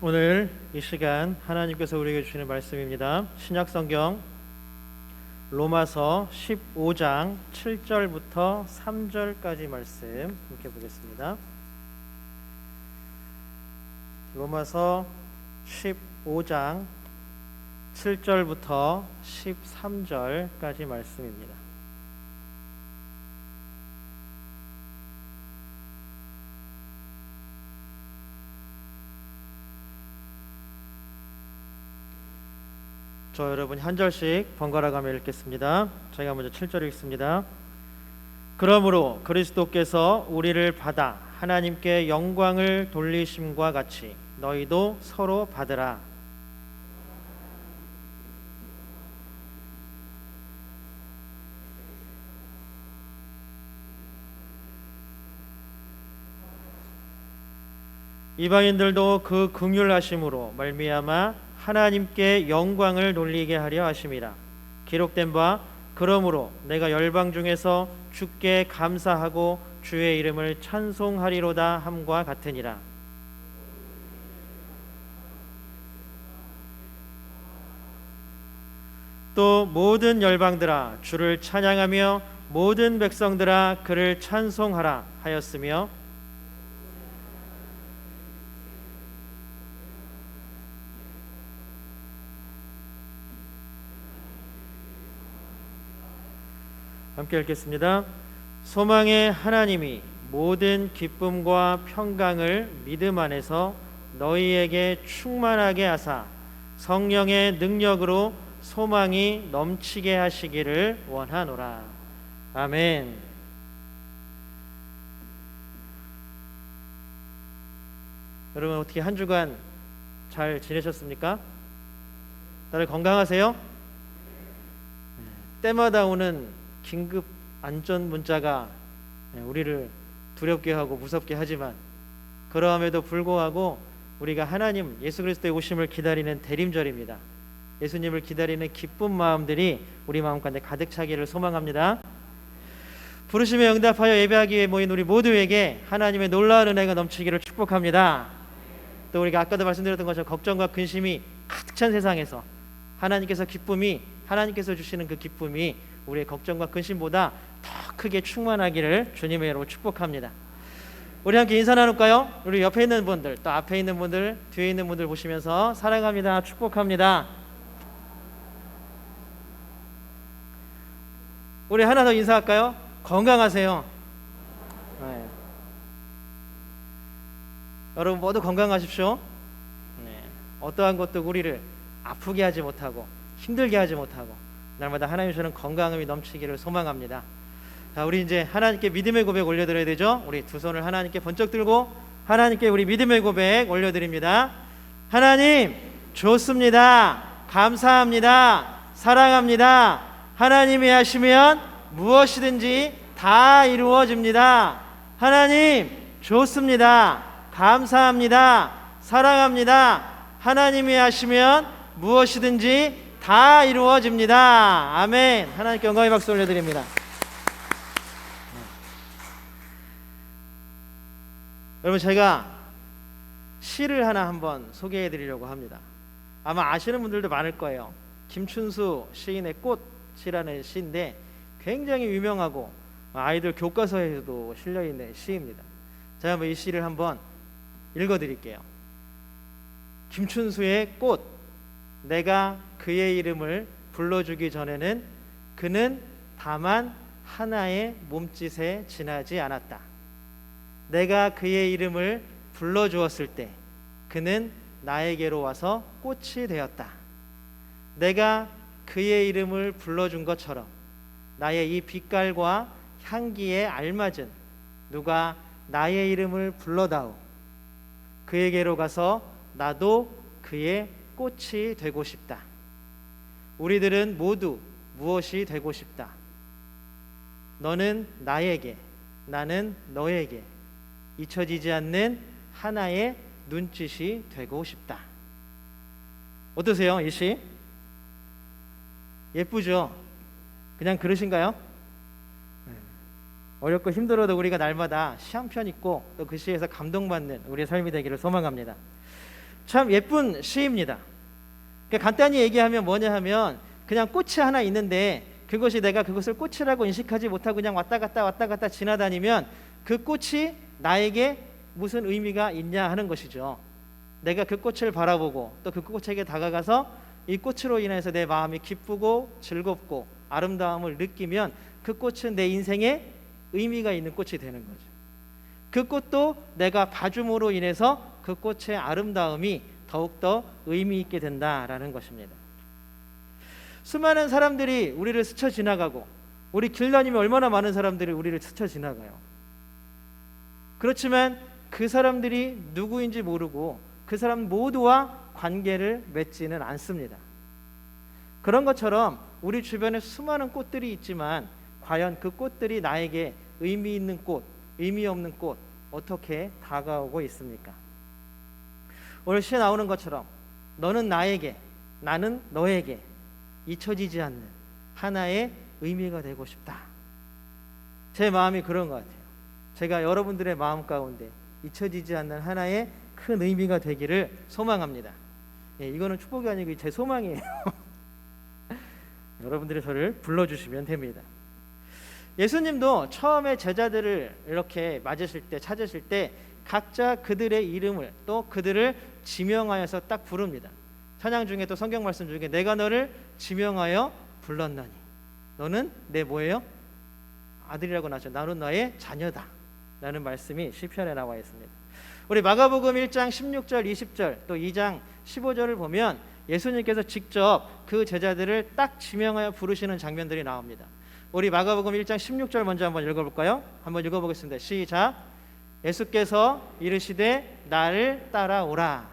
오늘 이 시간 하나님께서 우리에게 주시는 말씀입니다. 신약성경 로마서 15장 7절부터 3절까지 말씀 함께 보겠습니다. 로마서 15장 7절부터 13절까지 말씀입니다. 저 여러분 한 절씩 번갈아 가며 읽겠습니다. 제가 먼저 7절 읽습니다. 그러므로 그리스도께서 우리를 받아 하나님께 영광을 돌리심과 같이 너희도 서로 받으라. 이방인들도 그 긍휼하심으로 말미암아 하나님께 영광을 돌리게 하려 하심이라. 기록된 바 그러므로 내가 열방 중에서 주께 감사하고 주의 이름을 찬송하리로다 함과 같으니라. 또 모든 열방들아 주를 찬양하며 모든 백성들아 그를 찬송하라 하였으며 함께 읽겠습니다. 소망의 하나님이 모든 기쁨과 평강을 믿음 안에서 너희에게 충만하게 하사 성령의 능력으로 소망이 넘치게 하시기를 원하노라. 아멘. 여러분 어떻게 한 주간 잘 지내셨습니까? 다들 건강하세요? 때마다 오는 긴급 안전 문자가 우리를 두렵게 하고 무섭게 하지만 그러함에도 불구하고 우리가 하나님 예수 그리스도의 오심을 기다리는 대림절입니다. 예수님을 기다리는 기쁜 마음들이 우리 마음 가운데 가득 차기를 소망합니다. 부르심에 응답하여 예배하기 위해 모인 우리 모두에게 하나님의 놀라운 은혜가 넘치기를 축복합니다. 또 우리가 아까도 말씀드렸던 것처럼 걱정과 근심이 가득 찬 세상에서 하나님께서 주시는 그 기쁨이 우리의 걱정과 근심보다 더 크게 충만하기를 주님의 이름으로 축복합니다. 우리 함께 인사 나눌까요? 우리 옆에 있는 분들, 또 앞에 있는 분들, 뒤에 있는 분들 보시면서 사랑합니다, 축복합니다. 우리 하나 더 인사할까요? 건강하세요. 네. 여러분 모두 건강하십시오. 네. 어떠한 것도 우리를 아프게 하지 못하고 힘들게 하지 못하고 날마다 하나님 주시는 건강함이 넘치기를 소망합니다. 자, 우리 이제 하나님께 믿음의 고백 올려드려야 되죠. 우리 두 손을 하나님께 번쩍 들고 하나님께 우리 믿음의 고백 올려드립니다. 하나님 좋습니다. 감사합니다. 사랑합니다. 하나님이 하시면 무엇이든지 다 이루어집니다. 하나님 좋습니다. 감사합니다. 사랑합니다. 하나님이 하시면 무엇이든지 다 이루어집니다. 아멘. 하나님께 영광의 박수 올려드립니다. 여러분 제가 시를 하나 한번 소개해 드리려고 합니다. 아마 아시는 분들도 많을 거예요. 김춘수 시인의 꽃이라는 시인데 굉장히 유명하고 아이들 교과서에도 실려있는 시입니다. 제가 한번 이 시를 한번 읽어드릴게요. 김춘수의 꽃. 내가 그의 이름을 불러주기 전에는 그는 다만 하나의 몸짓에 지나지 않았다. 내가 그의 이름을 불러주었을 때 그는 나에게로 와서 꽃이 되었다. 내가 그의 이름을 불러준 것처럼 나의 이 빛깔과 향기에 알맞은 누가 나의 이름을 불러다오. 그에게로 가서 나도 그의 꽃이 되고 싶다. 우리들은 모두 무엇이 되고 싶다. 너는 나에게, 나는 너에게 잊혀지지 않는 하나의 눈짓이 되고 싶다. 어떠세요? 이 시 예쁘죠? 그냥 그러신가요? 어렵고 힘들어도 우리가 날마다 시 한 편 읽고 또 그 시에서 감동받는 우리의 삶이 되기를 소망합니다. 참 예쁜 시입니다. 그러니까 간단히 얘기하면 뭐냐 하면 그냥 꽃이 하나 있는데 그것이 내가 그것을 꽃이라고 인식하지 못하고 그냥 왔다 갔다 지나다니면 그 꽃이 나에게 무슨 의미가 있냐 하는 것이죠. 내가 그 꽃을 바라보고 또 그 꽃에게 다가가서 이 꽃으로 인해서 내 마음이 기쁘고 즐겁고 아름다움을 느끼면 그 꽃은 내 인생에 의미가 있는 꽃이 되는 거죠. 그 꽃도 내가 봐줌으로 인해서 그 꽃의 아름다움이 더욱더 의미 있게 된다라는 것입니다. 수많은 사람들이 우리를 스쳐 지나가고 우리 길 다니면 얼마나 많은 사람들이 우리를 스쳐 지나가요. 그렇지만 그 사람들이 누구인지 모르고 그 사람 모두와 관계를 맺지는 않습니다. 그런 것처럼 우리 주변에 수많은 꽃들이 있지만 과연 그 꽃들이 나에게 의미 있는 꽃, 의미 없는 꽃 어떻게 다가오고 있습니까? 오늘 시에 나오는 것처럼 너는 나에게, 나는 너에게 잊혀지지 않는 하나의 의미가 되고 싶다. 제 마음이 그런 것 같아요. 제가 여러분들의 마음 가운데 잊혀지지 않는 하나의 큰 의미가 되기를 소망합니다. 예, 이거는 축복이 아니고 제 소망이에요. 여러분들이 저를 불러주시면 됩니다. 예수님도 처음에 제자들을 이렇게 맞으실 때, 찾으실 때 각자 그들의 이름을 또 그들을 지명하여서 딱 부릅니다. 찬양 중에 또 성경 말씀 중에 내가 너를 지명하여 불렀나니 너는 내 뭐예요? 아들이라고 나죠. 나는 너의 자녀다 라는 말씀이 시편에 나와 있습니다. 우리 마가복음 1장 16절 20절 또 2장 15절을 보면 예수님께서 직접 그 제자들을 딱 지명하여 부르시는 장면들이 나옵니다. 우리 마가복음 1장 16절 먼저 한번 읽어볼까요? 한번 읽어보겠습니다. 시작. 예수께서 이르시되 나를 따라오라.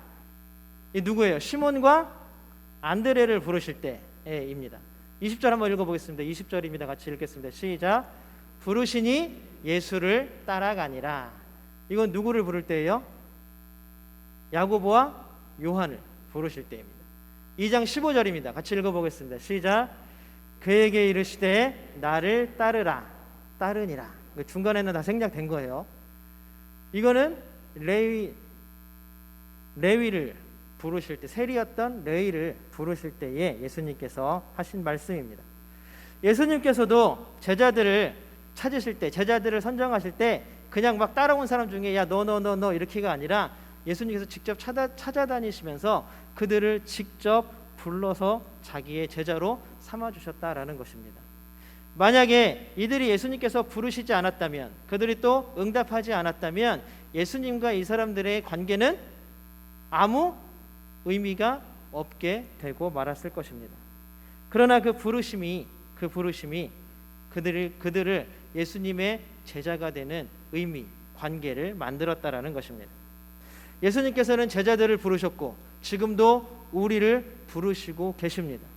이 누구예요? 시몬과 안드레를 부르실 때입니다. 20절 한번 읽어보겠습니다. 20절입니다. 같이 읽겠습니다. 시작. 부르시니 예수를 따라가니라. 이건 누구를 부를 때예요? 야고보와 요한을 부르실 때입니다. 2장 15절입니다. 같이 읽어보겠습니다. 시작. 그에게 이르시되 나를 따르라. 따르니라. 중간에는 다 생략된 거예요. 이거는 레위를 부르실 때, 세리였던 레위를 부르실 때에 예수님께서 하신 말씀입니다. 예수님께서도 제자들을 찾으실 때, 제자들을 선정하실 때 그냥 막 따라온 사람 중에 야 너 이렇게가 아니라 예수님께서 직접 찾아다니시면서 그들을 직접 불러서 자기의 제자로 삼아주셨다라는 것입니다. 만약에 이들이 예수님께서 부르시지 않았다면, 그들이 또 응답하지 않았다면 예수님과 이 사람들의 관계는 아무 의미가 없게 되고 말았을 것입니다. 그러나 그 부르심이 그들을 예수님의 제자가 되는 의미, 관계를 만들었다라는 것입니다. 예수님께서는 제자들을 부르셨고 지금도 우리를 부르시고 계십니다.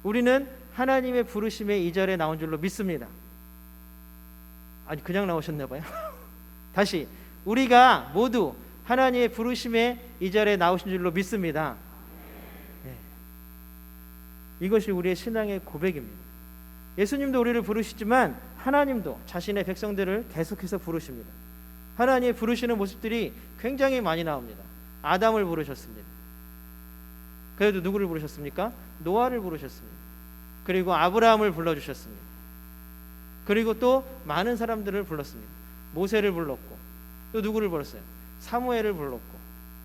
우리는 하나님의 부르심의 2절에 나온 줄로 믿습니다. 아니 그냥 나오셨나 봐요. 다시 우리가 모두 하나님의 부르심의 2절에 나오신 줄로 믿습니다. 네. 이것이 우리의 신앙의 고백입니다. 예수님도 우리를 부르시지만 하나님도 자신의 백성들을 계속해서 부르십니다. 하나님의 부르시는 모습들이 굉장히 많이 나옵니다. 아담을 부르셨습니다. 그래도 누구를 부르셨습니까? 노아를 부르셨습니다. 그리고 아브라함을 불러주셨습니다. 그리고 또 많은 사람들을 불렀습니다. 모세를 불렀고 또 누구를 불렀어요? 사무엘을 불렀고,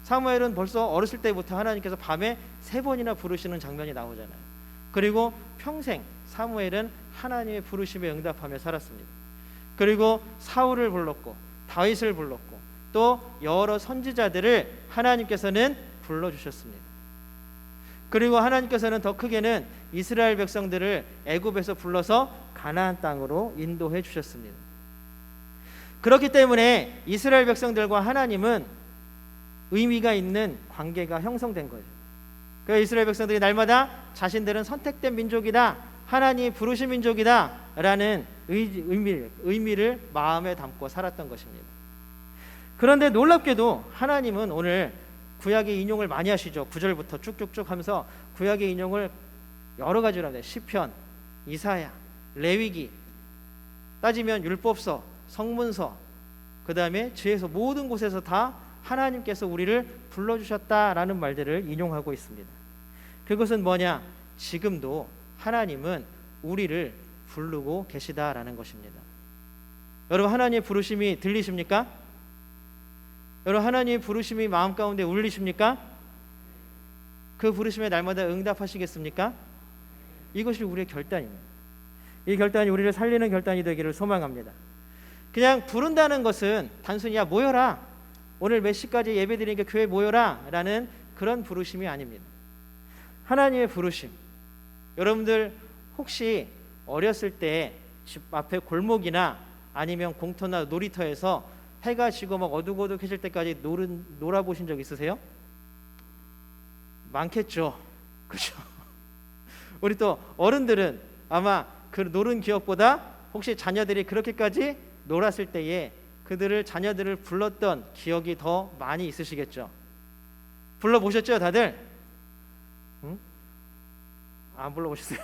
사무엘은 벌써 어렸을 때부터 하나님께서 밤에 3번이나 부르시는 장면이 나오잖아요. 그리고 평생 사무엘은 하나님의 부르심에 응답하며 살았습니다. 그리고 사울을 불렀고 다윗을 불렀고 또 여러 선지자들을 하나님께서는 불러주셨습니다. 그리고 하나님께서는 더 크게는 이스라엘 백성들을 애굽에서 불러서 가나안 땅으로 인도해 주셨습니다. 그렇기 때문에 이스라엘 백성들과 하나님은 의미가 있는 관계가 형성된 거죠. 그러니까 이스라엘 백성들이 날마다 자신들은 선택된 민족이다, 하나님이 부르신 민족이다 라는 의미를 마음에 담고 살았던 것입니다. 그런데 놀랍게도 하나님은 오늘 구약의 인용을 많이 하시죠. 9절부터 쭉쭉쭉 하면서 구약의 인용을 여러 가지로 합니다. 시편, 이사야, 레위기, 따지면 율법서, 성문서, 그 다음에 지혜서, 모든 곳에서 다 하나님께서 우리를 불러주셨다라는 말들을 인용하고 있습니다. 그것은 뭐냐? 지금도 하나님은 우리를 부르고 계시다라는 것입니다. 여러분, 하나님의 부르심이 들리십니까? 여러분, 하나님의 부르심이 마음 가운데 울리십니까? 그 부르심에 날마다 응답하시겠습니까? 이것이 우리의 결단입니다. 이 결단이 우리를 살리는 결단이 되기를 소망합니다. 그냥 부른다는 것은 단순히 야 모여라, 오늘 몇 시까지 예배드리니까 교회 모여라 라는 그런 부르심이 아닙니다. 하나님의 부르심, 여러분들 혹시 어렸을 때 집 앞에 골목이나 아니면 공터나 놀이터에서 해가 지고 막 어둑어둑해질 때까지 놀아보신 적 있으세요? 많겠죠. 그렇죠? 우리 또 어른들은 아마 그 노는 기억보다 혹시 자녀들이 그렇게까지 놀았을 때에 자녀들을 불렀던 기억이 더 많이 있으시겠죠. 불러보셨죠, 다들? 응? 안 불러보셨어요?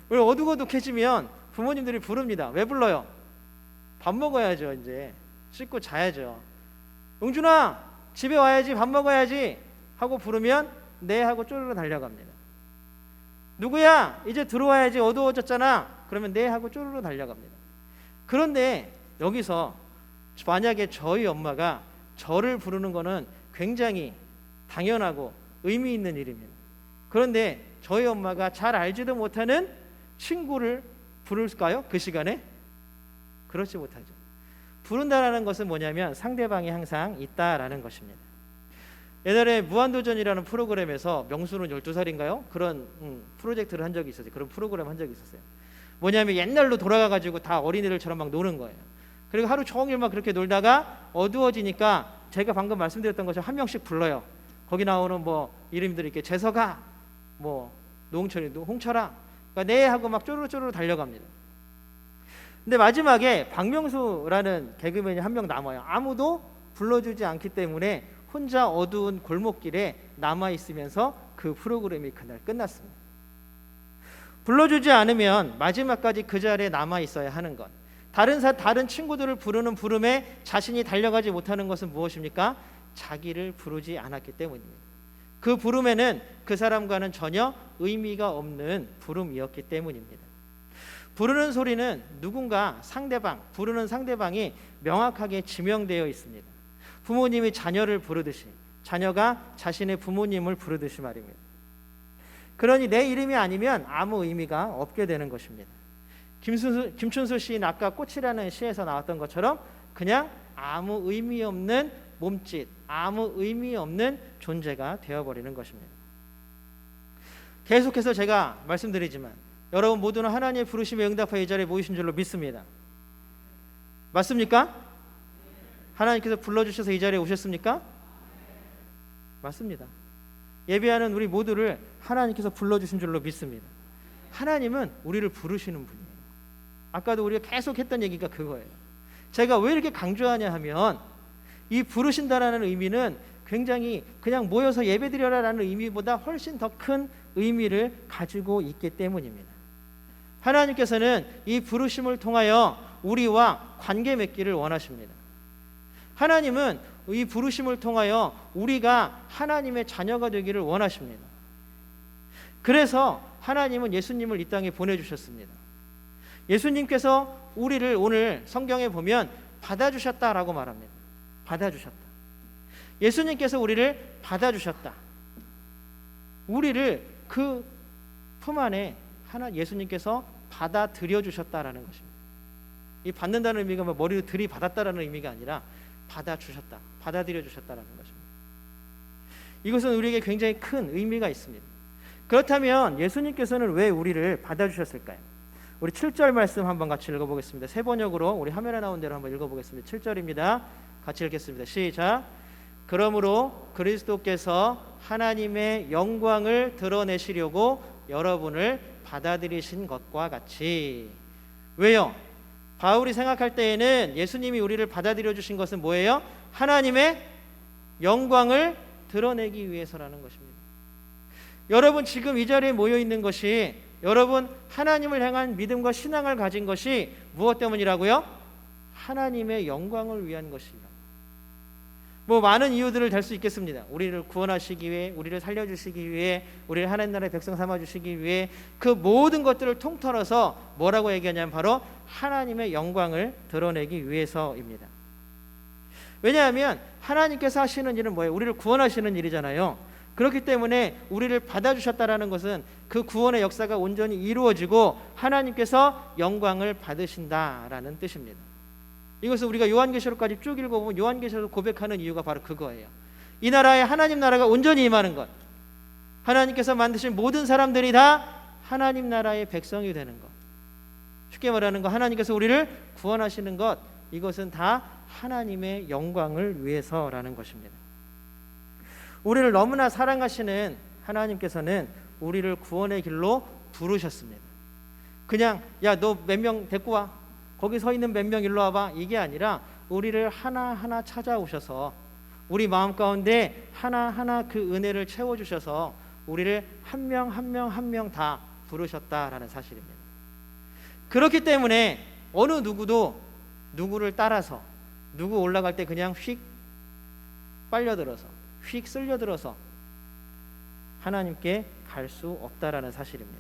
우리 어둑어둑해지면 부모님들이 부릅니다. 왜 불러요? 밥 먹어야죠. 이제 씻고 자야죠. 응준아, 집에 와야지, 밥 먹어야지 하고 부르면 네 하고 쪼르르 달려갑니다. 누구야, 이제 들어와야지, 어두워졌잖아. 그러면 네 하고 쪼르르 달려갑니다. 그런데 여기서 만약에 저희 엄마가 저를 부르는 거는 굉장히 당연하고 의미 있는 일입니다. 그런데 저희 엄마가 잘 알지도 못하는 친구를 부를까요? 그 시간에? 그렇지 못하죠. 부른다라는 것은 뭐냐면 상대방이 항상 있다라는 것입니다. 옛날에 무한도전이라는 프로그램에서 명수는 12살인가요? 그런 프로젝트를 한 적이 있었어요. 그런 프로그램 한 적이 있었어요. 뭐냐면 옛날로 돌아가가지고 다 어린애들처럼 막 노는 거예요. 그리고 하루 종일 막 그렇게 놀다가 어두워지니까 제가 방금 말씀드렸던 것처럼 한 명씩 불러요. 거기 나오는 뭐 이름들이 이렇게 재석아, 뭐 노홍철이 홍철아, 그러니까 네 하고 막 쪼르르 달려갑니다. 근데 마지막에 박명수라는 개그맨이 한 명 남아요. 아무도 불러주지 않기 때문에 혼자 어두운 골목길에 남아 있으면서 그 프로그램이 그날 끝났습니다. 불러주지 않으면 마지막까지 그 자리에 남아 있어야 하는 것. 다른 친구들을 부르는 부름에 자신이 달려가지 못하는 것은 무엇입니까? 자기를 부르지 않았기 때문입니다. 그 부름에는 그 사람과는 전혀 의미가 없는 부름이었기 때문입니다. 부르는 소리는 누군가 부르는 상대방이 명확하게 지명되어 있습니다. 부모님이 자녀를 부르듯이 자녀가 자신의 부모님을 부르듯이 말입니다. 그러니 내 이름이 아니면 아무 의미가 없게 되는 것입니다. 김춘수 시인 아까 꽃이라는 시에서 나왔던 것처럼 그냥 아무 의미 없는 몸짓, 아무 의미 없는 존재가 되어버리는 것입니다. 계속해서 제가 말씀드리지만 여러분 모두는 하나님의 부르심에 응답하여 이 자리에 모이신 줄로 믿습니다. 맞습니까? 하나님께서 불러주셔서 이 자리에 오셨습니까? 맞습니다. 예배하는 우리 모두를 하나님께서 불러주신 줄로 믿습니다. 하나님은 우리를 부르시는 분이에요. 아까도 우리가 계속 했던 얘기가 그거예요. 제가 왜 이렇게 강조하냐 하면 이 부르신다라는 의미는 굉장히 그냥 모여서 예배드려라라는 의미보다 훨씬 더 큰 의미를 가지고 있기 때문입니다. 하나님께서는 이 부르심을 통하여 우리와 관계 맺기를 원하십니다. 하나님은 이 부르심을 통하여 우리가 하나님의 자녀가 되기를 원하십니다. 그래서 하나님은 예수님을 이 땅에 보내주셨습니다. 예수님께서 우리를 오늘 성경에 보면 받아주셨다라고 말합니다. 받아주셨다. 예수님께서 우리를 받아주셨다. 우리를 그 품 안에 예수님께서 받아들여 주셨다라는 것입니다. 이 받는다는 의미가 머리를 들이받았다라는 의미가 아니라 받아주셨다, 받아들여 주셨다라는 것입니다. 이것은 우리에게 굉장히 큰 의미가 있습니다. 그렇다면 예수님께서는 왜 우리를 받아주셨을까요? 우리 7절 말씀 한번 같이 읽어보겠습니다. 세 번역으로 우리 화면에 나온 대로 한번 읽어보겠습니다. 7절입니다. 같이 읽겠습니다. 시작. 그러므로 그리스도께서 하나님의 영광을 드러내시려고 여러분을 받아들이신 것과 같이. 왜요? 바울이 생각할 때에는 예수님이 우리를 받아들여 주신 것은 뭐예요? 하나님의 영광을 드러내기 위해서라는 것입니다. 여러분 지금 이 자리에 모여 있는 것이 여러분 하나님을 향한 믿음과 신앙을 가진 것이 무엇 때문이라고요? 하나님의 영광을 위한 것이라. 뭐 많은 이유들을 댈 수 있겠습니다. 우리를 구원하시기 위해, 우리를 살려주시기 위해, 우리를 하나님 나라의 백성 삼아주시기 위해, 그 모든 것들을 통틀어서 뭐라고 얘기하냐면 바로 하나님의 영광을 드러내기 위해서입니다. 왜냐하면 하나님께서 하시는 일은 뭐예요? 우리를 구원하시는 일이잖아요. 그렇기 때문에 우리를 받아주셨다라는 것은 그 구원의 역사가 온전히 이루어지고 하나님께서 영광을 받으신다라는 뜻입니다. 이것은 우리가 요한계시록까지 쭉 읽어보면 요한계시록 고백하는 이유가 바로 그거예요. 이 나라에 하나님 나라가 온전히 임하는 것, 하나님께서 만드신 모든 사람들이 다 하나님 나라의 백성이 되는 것, 쉽게 말하는 것, 하나님께서 우리를 구원하시는 것, 이것은 다 하나님의 영광을 위해서라는 것입니다. 우리를 너무나 사랑하시는 하나님께서는 우리를 구원의 길로 부르셨습니다. 그냥 야, 너 몇 명 데리고 와, 거기 서 있는 몇 명 일로 와봐, 이게 아니라 우리를 하나하나 찾아오셔서 우리 마음 가운데 하나하나 그 은혜를 채워주셔서 우리를 한 명 한 명 한 명 다 부르셨다라는 사실입니다. 그렇기 때문에 어느 누구도 누구를 따라서 누구 올라갈 때 그냥 휙 빨려들어서 휙 쓸려들어서 하나님께 갈 수 없다라는 사실입니다.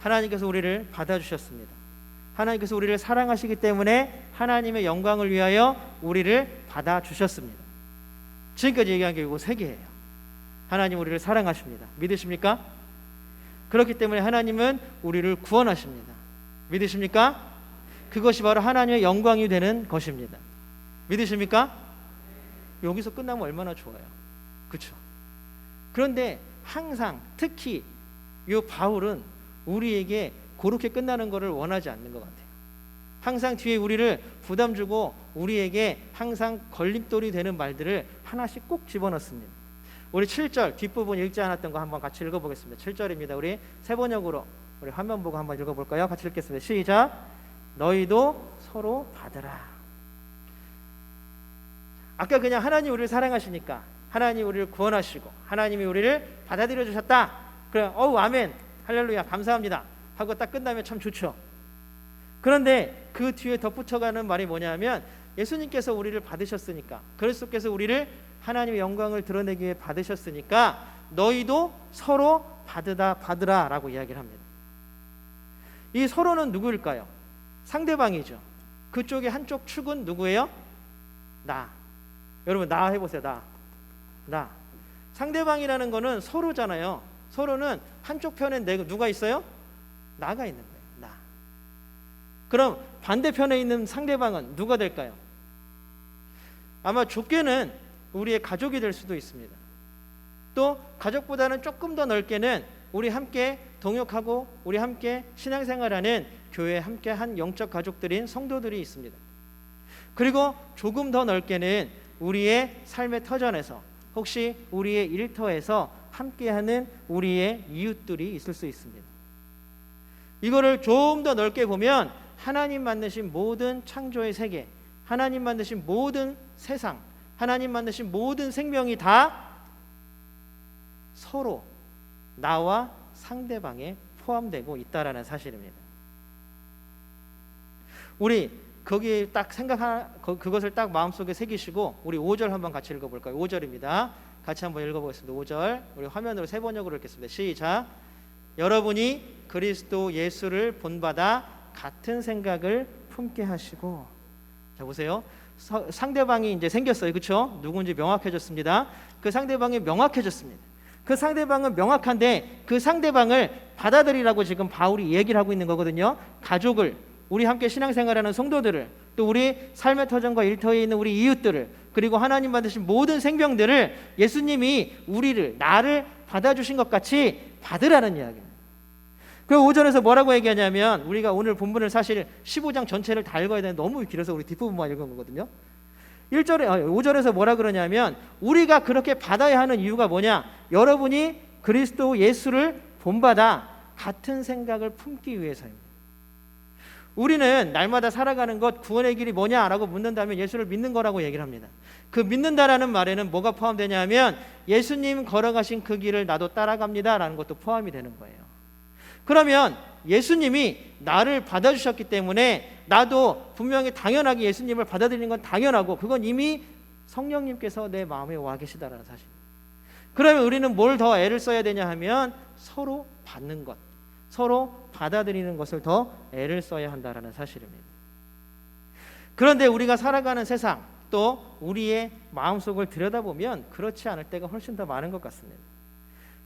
하나님께서 우리를 받아주셨습니다. 하나님께서 우리를 사랑하시기 때문에 하나님의 영광을 위하여 우리를 받아주셨습니다. 지금까지 얘기한 게 이거 세 개예요. 하나님 우리를 사랑하십니다. 믿으십니까? 그렇기 때문에 하나님은 우리를 구원하십니다. 믿으십니까? 그것이 바로 하나님의 영광이 되는 것입니다. 믿으십니까? 여기서 끝나면 얼마나 좋아요. 그렇죠? 그런데 항상 특히 이 바울은 우리에게 그렇게 끝나는 것을 원하지 않는 것 같아요. 항상 뒤에 우리를 부담 주고 우리에게 항상 걸림돌이 되는 말들을 하나씩 꼭 집어넣습니다. 우리 7절 뒷부분 읽지 않았던 거 한번 같이 읽어보겠습니다. 7절입니다. 우리 세 번역으로 우리 화면 보고 한번 읽어볼까요? 같이 읽겠습니다. 시작. 너희도 서로 받으라. 아까 그냥 하나님 우리를 사랑하시니까, 하나님 우리를 구원하시고 하나님이 우리를 받아들여 주셨다, 그래 아멘 할렐루야 감사합니다 하고 딱 끝나면 참 좋죠. 그런데 그 뒤에 덧붙여가는 말이 뭐냐면 예수님께서 우리를 받으셨으니까, 그리스도께서 우리를 하나님의 영광을 드러내기 위해 받으셨으니까 너희도 서로 받으라 라고 이야기를 합니다. 이 서로는 누구일까요? 상대방이죠. 그쪽의 한쪽 축은 누구예요? 나. 여러분 나 해보세요. 나. 상대방이라는 거는 서로잖아요. 서로는 한쪽 편에 누가 있어요? 나가 있는 거예요. 나. 그럼 반대편에 있는 상대방은 누가 될까요? 아마 좁게는 우리의 가족이 될 수도 있습니다. 또 가족보다는 조금 더 넓게는 우리 함께 동역하고 우리 함께 신앙생활하는 교회에 함께한 영적 가족들인 성도들이 있습니다. 그리고 조금 더 넓게는 우리의 삶의 터전에서, 혹시 우리의 일터에서 함께하는 우리의 이웃들이 있을 수 있습니다. 이거를 좀 더 넓게 보면 하나님 만드신 모든 창조의 세계, 하나님 만드신 모든 세상, 하나님 만드신 모든 생명이 다 서로 나와 상대방에 포함되고 있다라는 사실입니다. 우리 거기에 딱 그것을 딱 마음속에 새기시고 우리 5절 한번 같이 읽어볼까요? 5절입니다. 같이 한번 읽어보겠습니다. 5절 우리 화면으로 세 번역으로 읽겠습니다. 시작. 여러분이 그리스도 예수를 본받아 같은 생각을 품게 하시고. 자 보세요. 상대방이 이제 생겼어요. 그렇죠? 누군지 명확해졌습니다. 그 상대방이 명확해졌습니다. 그 상대방은 명확한데 그 상대방을 받아들이라고 지금 바울이 얘기를 하고 있는 거거든요. 가족을, 우리 함께 신앙생활하는 성도들을, 또 우리 삶의 터전과 일터에 있는 우리 이웃들을, 그리고 하나님 받으신 모든 생명들을 예수님이 나를 받아주신 것 같이 받으라는 이야기입니다. 그 5절에서 뭐라고 얘기하냐면, 우리가 오늘 본문을 사실 15장 전체를 다 읽어야 되는데 너무 길어서 우리 뒷부분만 읽은 거거든요. 5절에서 뭐라 그러냐면, 우리가 그렇게 받아야 하는 이유가 뭐냐? 여러분이 그리스도 예수를 본받아 같은 생각을 품기 위해서입니다. 우리는 날마다 살아가는 것, 구원의 길이 뭐냐라고 묻는다면 예수를 믿는 거라고 얘기를 합니다. 그 믿는다라는 말에는 뭐가 포함되냐면 예수님 걸어가신 그 길을 나도 따라갑니다라는 것도 포함이 되는 거예요. 그러면 예수님이 나를 받아주셨기 때문에 나도 분명히 당연하게 예수님을 받아들이는 건 당연하고, 그건 이미 성령님께서 내 마음에 와 계시다라는 사실. 그러면 우리는 뭘 더 애를 써야 되냐 하면 서로 받는 것, 서로 받아들이는 것을 더 애를 써야 한다라는 사실입니다. 그런데 우리가 살아가는 세상, 또 우리의 마음속을 들여다보면 그렇지 않을 때가 훨씬 더 많은 것 같습니다.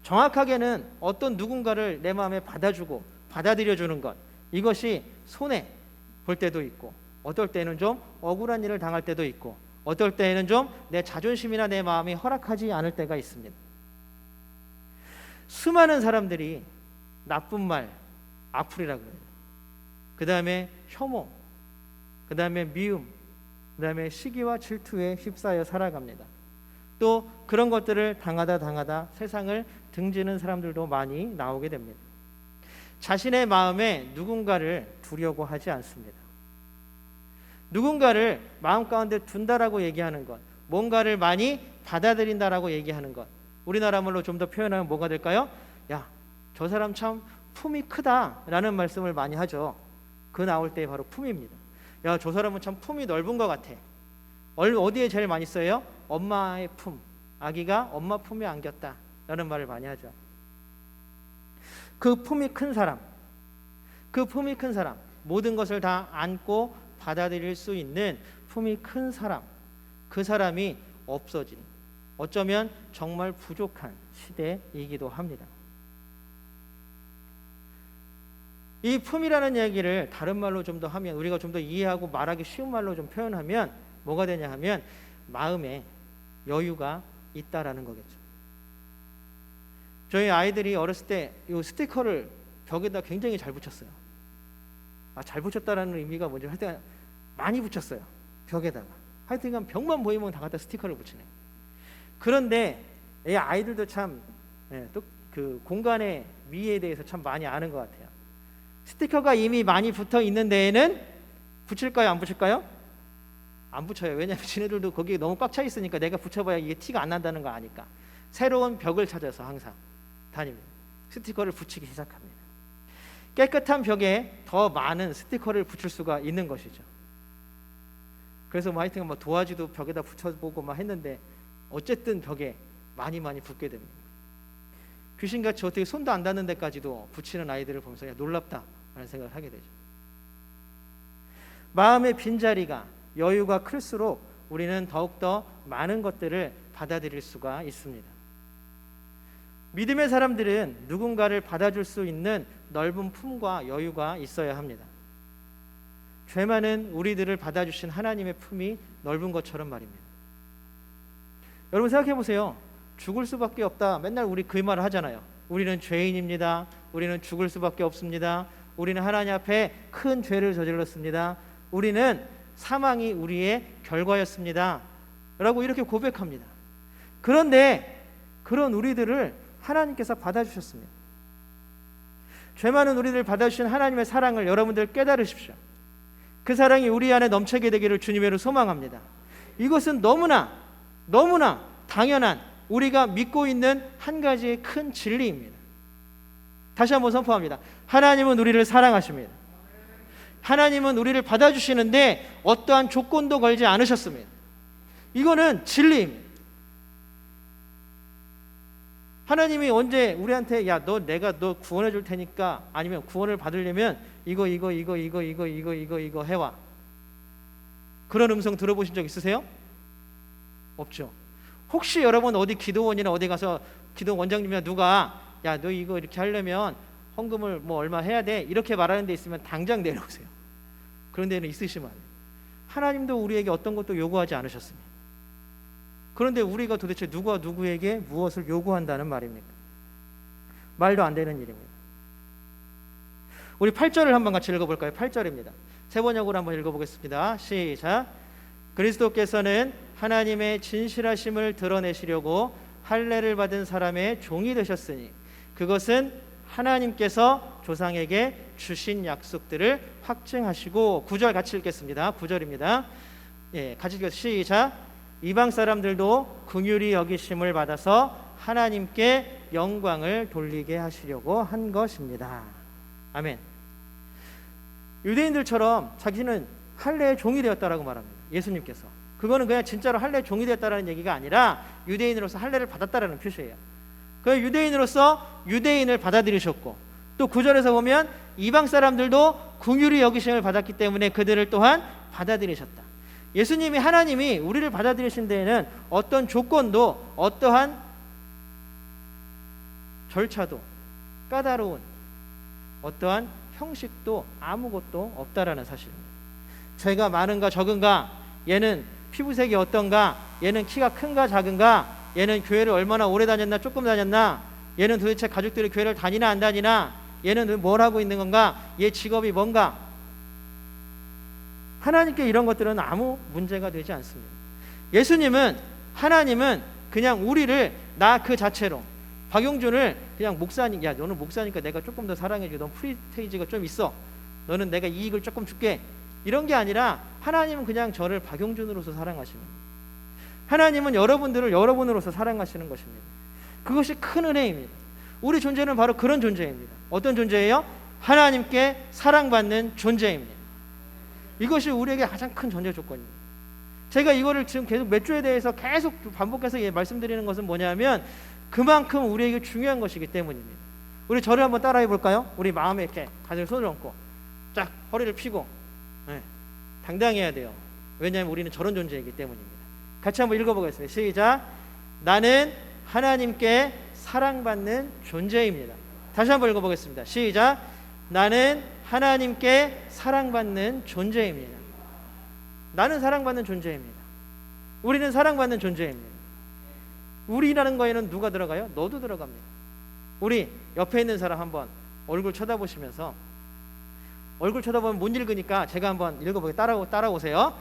정확하게는 어떤 누군가를 내 마음에 받아주고 받아들여주는 것, 이것이 손해 볼 때도 있고, 어떨 때는 좀 억울한 일을 당할 때도 있고, 어떨 때에는 좀 내 자존심이나 내 마음이 허락하지 않을 때가 있습니다. 수많은 사람들이 나쁜 말, 악플이라고 그래요. 그 다음에 혐오, 그 다음에 미움, 그 다음에 시기와 질투에 휩싸여 살아갑니다. 또 그런 것들을 당하다 세상을 등지는 사람들도 많이 나오게 됩니다. 자신의 마음에 누군가를 두려고 하지 않습니다. 누군가를 마음 가운데 둔다라고 얘기하는 것, 뭔가를 많이 받아들인다라고 얘기하는 것, 우리나라 말로 좀 더 표현하면 뭐가 될까요? 야, 저 사람 참 품이 크다라는 말씀을 많이 하죠. 그 나올 때 바로 품입니다. 야, 저 사람은 참 품이 넓은 것 같아. 어디에 제일 많이 써요? 엄마의 품. 아기가 엄마 품에 안겼다 라는 말을 많이 하죠. 그 품이 큰 사람, 그 품이 큰 사람, 모든 것을 다 안고 받아들일 수 있는 품이 큰 사람, 그 사람이 없어진, 어쩌면 정말 부족한 시대이기도 합니다. 이 품이라는 얘기를 다른 말로 좀 더 하면, 우리가 좀 더 이해하고 말하기 쉬운 말로 좀 표현하면 뭐가 되냐 하면 마음에 여유가 있다라는 거겠죠. 저희 아이들이 어렸을 때 이 스티커를 벽에다 굉장히 잘 붙였어요. 잘 붙였다라는 의미가 뭔지 하여튼 많이 붙였어요. 벽에다가. 하여튼 벽만 보이면 다 갖다 스티커를 붙이네. 그런데 이 아이들도 참 또 그 공간의 미에 대해서 참 많이 아는 것 같아요. 스티커가 이미 많이 붙어 있는 데에는 붙일까요? 안 붙일까요? 안 붙여요. 왜냐하면 지네들도 거기에 너무 꽉 차 있으니까 내가 붙여봐야 이게 티가 안 난다는 거 아니까 새로운 벽을 찾아서 항상 다닙니다. 스티커를 붙이기 시작합니다. 깨끗한 벽에 더 많은 스티커를 붙일 수가 있는 것이죠. 그래서 하여튼 도화지도 벽에다 붙여보고 막 했는데 어쨌든 벽에 많이 붙게 됩니다. 귀신같이 어떻게 손도 안 닿는 데까지도 붙이는 아이들을 보면서 놀랍다라는 생각을 하게 되죠. 마음의 빈자리가, 여유가 클수록 우리는 더욱더 많은 것들을 받아들일 수가 있습니다. 믿음의 사람들은 누군가를 받아줄 수 있는 넓은 품과 여유가 있어야 합니다. 죄 많은 우리들을 받아주신 하나님의 품이 넓은 것처럼 말입니다. 여러분 생각해 보세요. 죽을 수밖에 없다. 맨날 우리 그 말을 하잖아요. 우리는 죄인입니다. 우리는 죽을 수밖에 없습니다. 우리는 하나님 앞에 큰 죄를 저질렀습니다. 우리는 사망이 우리의 결과였습니다. 라고 이렇게 고백합니다. 그런데 그런 우리들을 하나님께서 받아주셨습니다. 죄 많은 우리들을 받아주신 하나님의 사랑을 여러분들 깨달으십시오. 그 사랑이 우리 안에 넘치게 되기를 주님으로 소망합니다. 이것은 너무나 당연한, 우리가 믿고 있는 한 가지의 큰 진리입니다. 다시 한번 선포합니다. 하나님은 우리를 사랑하십니다. 하나님은 우리를 받아주시는데 어떠한 조건도 걸지 않으셨습니다. 이거는 진리입니다. 하나님이 언제 우리한테 내가 너 구원해 줄 테니까, 아니면 구원을 받으려면 이거 해와, 그런 음성 들어보신 적 있으세요? 없죠. 혹시 여러분 어디 기도원이나 어디 가서 기도 원장님이나 누가 너 이거 이렇게 하려면 헌금을 얼마 해야 돼, 이렇게 말하는 데 있으면 당장 내려오세요. 그런 데는 있으시면 안 돼요. 하나님도 우리에게 어떤 것도 요구하지 않으셨습니다. 그런데 우리가 도대체 누가 누구에게 무엇을 요구한다는 말입니까? 말도 안 되는 일입니다. 우리 8절을 한번 같이 읽어볼까요? 8절입니다. 세 번역으로 한번 읽어보겠습니다. 시작. 그리스도께서는 하나님의 진실하심을 드러내시려고 할례를 받은 사람의 종이 되셨으니 그것은 하나님께서 조상에게 주신 약속들을 확증하시고, 9절 같이 읽겠습니다. 9절입니다. 같이 읽겠습니다. 시작. 이방 사람들도 긍휼히 여기심을 받아서 하나님께 영광을 돌리게 하시려고 한 것입니다. 아멘. 유대인들처럼 자기는 할례의 종이 되었다라고 말합니다. 예수님께서. 그거는 그냥 진짜로 할례 종이 됐다라는 얘기가 아니라 유대인으로서 할례를 받았다라는 표시예요. 그 유대인으로서 유대인을 받아들이셨고, 또 9절에서 보면 이방 사람들도 긍휼히 여기심을 받았기 때문에 그들을 또한 받아들이셨다. 예수님이, 하나님이 우리를 받아들이신 데에는 어떤 조건도, 어떠한 절차도, 까다로운 어떠한 형식도 아무것도 없다라는 사실입니다. 죄가 많은가 적은가, 얘는 피부색이 어떤가, 얘는 키가 큰가 작은가, 얘는 교회를 얼마나 오래 다녔나 조금 다녔나, 얘는 도대체 가족들이 교회를 다니나 안 다니나, 얘는 뭘 하고 있는 건가, 얘 직업이 뭔가, 하나님께 이런 것들은 아무 문제가 되지 않습니다. 예수님은, 하나님은 그냥 우리를 나 그 자체로, 박용준을 그냥 목사님, 야 너는 목사니까 내가 조금 더 사랑해줘, 넌 프리스테이지가 좀 있어, 너는 내가 이익을 조금 줄게, 이런 게 아니라 하나님은 그냥 저를 박용준으로서 사랑하시는 거예요. 하나님은 여러분들을 여러분으로서 사랑하시는 것입니다. 그것이 큰 은혜입니다. 우리 존재는 바로 그런 존재입니다. 어떤 존재예요? 하나님께 사랑받는 존재입니다. 이것이 우리에게 가장 큰 전제 조건입니다. 제가 이거를 지금 계속 몇 주에 대해서 계속 반복해서 말씀드리는 것은 뭐냐면 그만큼 우리에게 중요한 것이기 때문입니다. 우리 저를 한번 따라해 볼까요? 우리 마음에 이렇게 가슴에 손을 얹고 쫙 허리를 펴고, 네, 당당해야 돼요. 왜냐하면 우리는 저런 존재이기 때문입니다. 같이 한번 읽어보겠습니다. 시작. 나는 하나님께 사랑받는 존재입니다. 다시 한번 읽어보겠습니다. 시작. 나는 하나님께 사랑받는 존재입니다. 나는 사랑받는 존재입니다. 우리는 사랑받는 존재입니다. 우리라는 거에는 누가 들어가요? 너도 들어갑니다. 우리 옆에 있는 사람 한번 얼굴 쳐다보시면서, 얼굴 쳐다보면 못 읽으니까 제가 한번 읽어보게 따라오세요.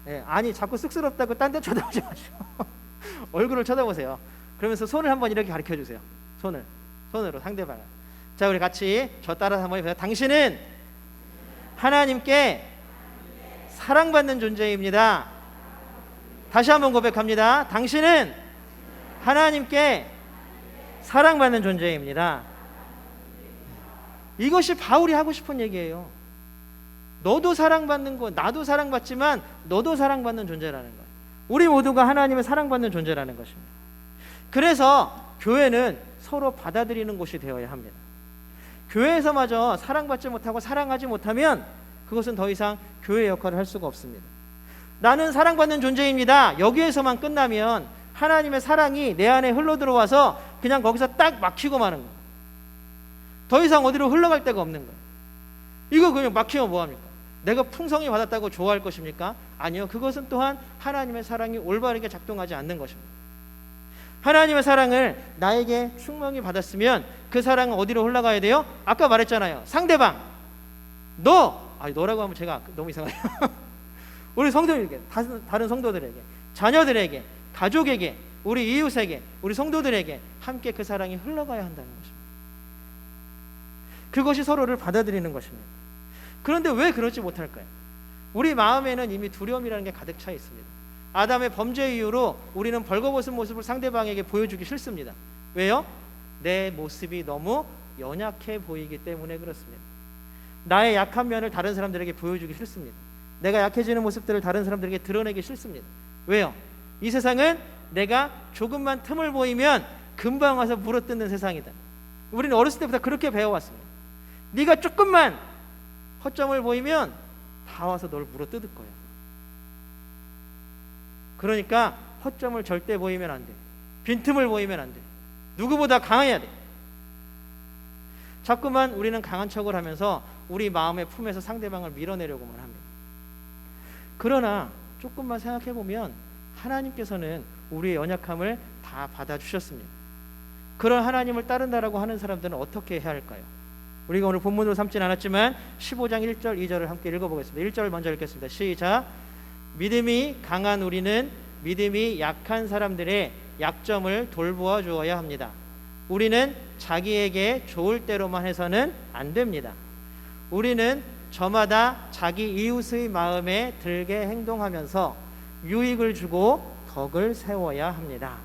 예, 아니 자꾸 쑥스럽다고 딴 데 쳐다보지 마시고 얼굴을 쳐다보세요. 그러면서 손을 한번 이렇게 가르쳐 주세요. 손으로 상대방을. 자, 우리 같이 저 따라서 한번 해보세요. 당신은 하나님께 사랑받는 존재입니다. 다시 한번 고백합니다. 당신은 하나님께 사랑받는 존재입니다. 이것이 바울이 하고 싶은 얘기예요. 너도 사랑받는 거, 나도 사랑받지만 너도 사랑받는 존재라는 거예요. 우리 모두가 하나님의 사랑받는 존재라는 것입니다. 그래서 교회는 서로 받아들이는 곳이 되어야 합니다. 교회에서마저 사랑받지 못하고 사랑하지 못하면 그것은 더 이상 교회의 역할을 할 수가 없습니다. 나는 사랑받는 존재입니다. 여기에서만 끝나면 하나님의 사랑이 내 안에 흘러들어와서 그냥 거기서 딱 막히고 마는 거예요. 더 이상 어디로 흘러갈 데가 없는 거예요. 이거 그냥 막히면 뭐합니까? 내가 풍성히 받았다고 좋아할 것입니까? 아니요. 그것은 또한 하나님의 사랑이 올바르게 작동하지 않는 것입니다. 하나님의 사랑을 나에게 충만히 받았으면 그 사랑은 어디로 흘러가야 돼요? 아까 말했잖아요. 상대방, 너라고 하면 제가 너무 이상해요. 우리 성도들에게, 다른 성도들에게, 자녀들에게, 가족에게, 우리 이웃에게, 우리 성도들에게 함께 그 사랑이 흘러가야 한다는 것입니다. 그것이 서로를 받아들이는 것입니다. 그런데 왜 그러지 못할까요? 우리 마음에는 이미 두려움이라는 게 가득 차 있습니다. 아담의 범죄 이후로 우리는 벌거벗은 모습을 상대방에게 보여주기 싫습니다. 왜요? 내 모습이 너무 연약해 보이기 때문에 그렇습니다. 나의 약한 면을 다른 사람들에게 보여주기 싫습니다. 내가 약해지는 모습들을 다른 사람들에게 드러내기 싫습니다. 왜요? 이 세상은 내가 조금만 틈을 보이면 금방 와서 물어뜯는 세상이다. 우리는 어렸을 때부터 그렇게 배워왔습니다. 네가 조금만 허점을 보이면 다 와서 널 물어뜯을 거야. 그러니까 허점을 절대 보이면 안 돼. 빈틈을 보이면 안 돼. 누구보다 강해야 돼. 자꾸만 우리는 강한 척을 하면서 우리 마음의 품에서 상대방을 밀어내려고만 합니다. 그러나 조금만 생각해 보면 하나님께서는 우리의 연약함을 다 받아주셨습니다. 그런 하나님을 따른다라고 하는 사람들은 어떻게 해야 할까요? 우리가 오늘 본문으로 삼진 않았지만 15장 1절 2절을 함께 읽어보겠습니다. 1절 먼저 읽겠습니다. 시작. 믿음이 강한 우리는 믿음이 약한 사람들의 약점을 돌보아 주어야 합니다. 우리는 자기에게 좋을 대로만 해서는 안 됩니다. 우리는 저마다 자기 이웃의 마음에 들게 행동하면서 유익을 주고 덕을 세워야 합니다.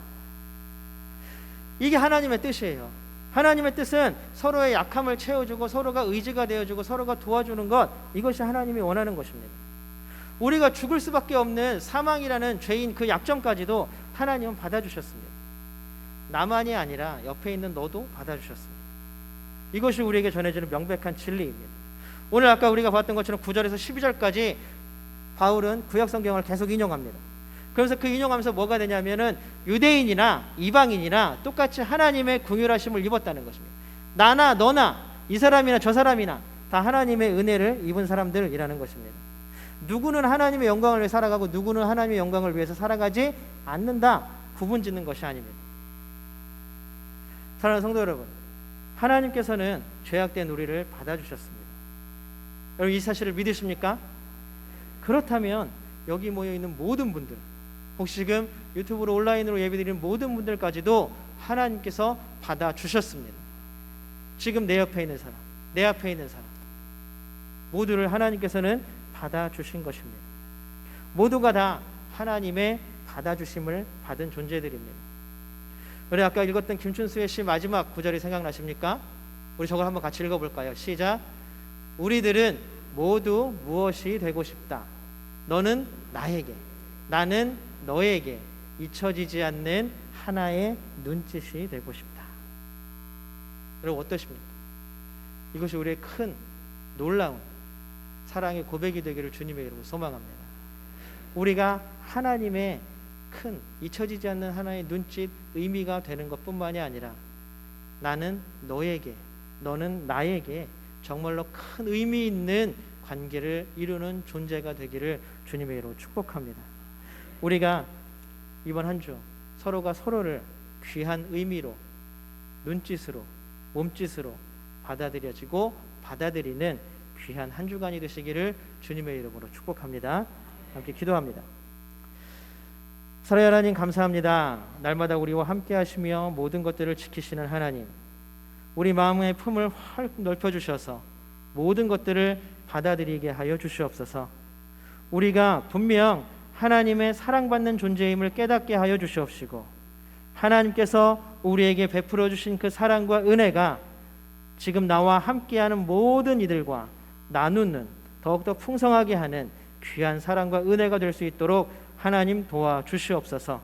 이게 하나님의 뜻이에요. 하나님의 뜻은 서로의 약함을 채워주고 서로가 의지가 되어주고 서로가 도와주는 것, 이것이 하나님이 원하는 것입니다. 우리가 죽을 수밖에 없는 사망이라는 죄인 그 약점까지도 하나님은 받아주셨습니다. 나만이 아니라 옆에 있는 너도 받아주셨습니다. 이것이 우리에게 전해지는 명백한 진리입니다. 오늘 아까 우리가 봤던 것처럼 9절에서 12절까지 바울은 구약 성경을 계속 인용합니다. 그래서 그 인용하면서 뭐가 되냐면은 유대인이나 이방인이나 똑같이 하나님의 긍휼하심을 입었다는 것입니다. 나나 너나 이 사람이나 저 사람이나 다 하나님의 은혜를 입은 사람들이라는 것입니다. 누구는 하나님의 영광을 위해 살아가고 누구는 하나님의 영광을 위해서 살아가지 않는다, 구분짓는 것이 아닙니다. 사랑하는 성도 여러분, 하나님께서는 죄악된 우리를 받아주셨습니다. 여러분 이 사실을 믿으십니까? 그렇다면 여기 모여있는 모든 분들, 혹시 지금 유튜브로 온라인으로 예배드리는 모든 분들까지도 하나님께서 받아주셨습니다. 지금 내 옆에 있는 사람, 내 앞에 있는 사람 모두를 하나님께서는 받아주신 것입니다. 모두가 다 하나님의 받아주심을 받은 존재들입니다. 우리 아까 읽었던 김춘수의 시 마지막 구절이 생각나십니까? 우리 저걸 한번 같이 읽어볼까요? 시작. 우리들은 모두 무엇이 되고 싶다. 너는 나에게, 나는 너에게 잊혀지지 않는 하나의 눈짓이 되고 싶다. 여러분 어떠십니까? 이것이 우리의 큰 놀라운 사랑의 고백이 되기를 주님의 이름으로 소망합니다. 우리가 하나님의 큰 잊혀지지 않는 하나의 눈짓, 의미가 되는 것뿐만이 아니라 나는 너에게, 너는 나에게 정말로 큰 의미 있는 관계를 이루는 존재가 되기를 주님의 이름으로 축복합니다. 우리가 이번 한 주 서로가 서로를 귀한 의미로, 눈짓으로, 몸짓으로 받아들여지고 받아들이는 귀한 한 주간이 되시기를 주님의 이름으로 축복합니다. 함께 기도합니다. 살아야 하나님 감사합니다. 날마다 우리와 함께 하시며 모든 것들을 지키시는 하나님, 우리 마음의 품을 활 넓혀주셔서 모든 것들을 받아들이게 하여 주시옵소서. 우리가 분명 하나님의 사랑받는 존재임을 깨닫게 하여 주시옵시고, 하나님께서 우리에게 베풀어 주신 그 사랑과 은혜가 지금 나와 함께하는 모든 이들과 나누는 더욱더 풍성하게 하는 귀한 사랑과 은혜가 될 수 있도록 하나님 도와주시옵소서.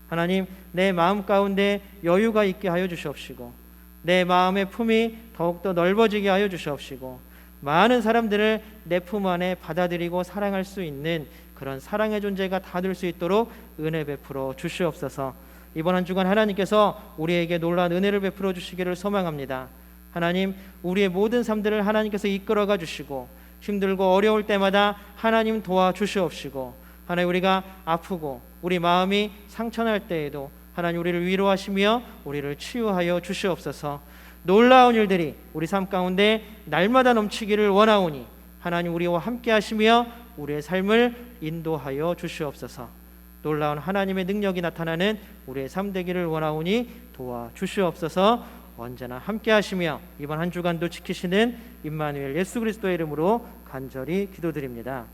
하나님, 내 마음 가운데 여유가 있게 하여 주시옵시고, 내 마음의 품이 더욱더 넓어지게 하여 주시옵시고, 많은 사람들을 내 품 안에 받아들이고 사랑할 수 있는 그런 사랑의 존재가 다 될 수 있도록 은혜 베풀어 주시옵소서. 이번 한 주간 하나님께서 우리에게 놀라운 은혜를 베풀어 주시기를 소망합니다. 하나님, 우리의 모든 삶들을 하나님께서 이끌어가 주시고 힘들고 어려울 때마다 하나님 도와주시옵시고, 하나님 우리가 아프고 우리 마음이 상처날 때에도 하나님 우리를 위로하시며 우리를 치유하여 주시옵소서. 놀라운 일들이 우리 삶 가운데 날마다 넘치기를 원하오니 하나님 우리와 함께 하시며 우리의 삶을 인도하여 주시옵소서. 놀라운 하나님의 능력이 나타나는 우리의 삶 되기를 원하오니 도와주시옵소서. 언제나 함께 하시며 이번 한 주간도 지키시는 임마누엘 예수 그리스도의 이름으로 간절히 기도드립니다.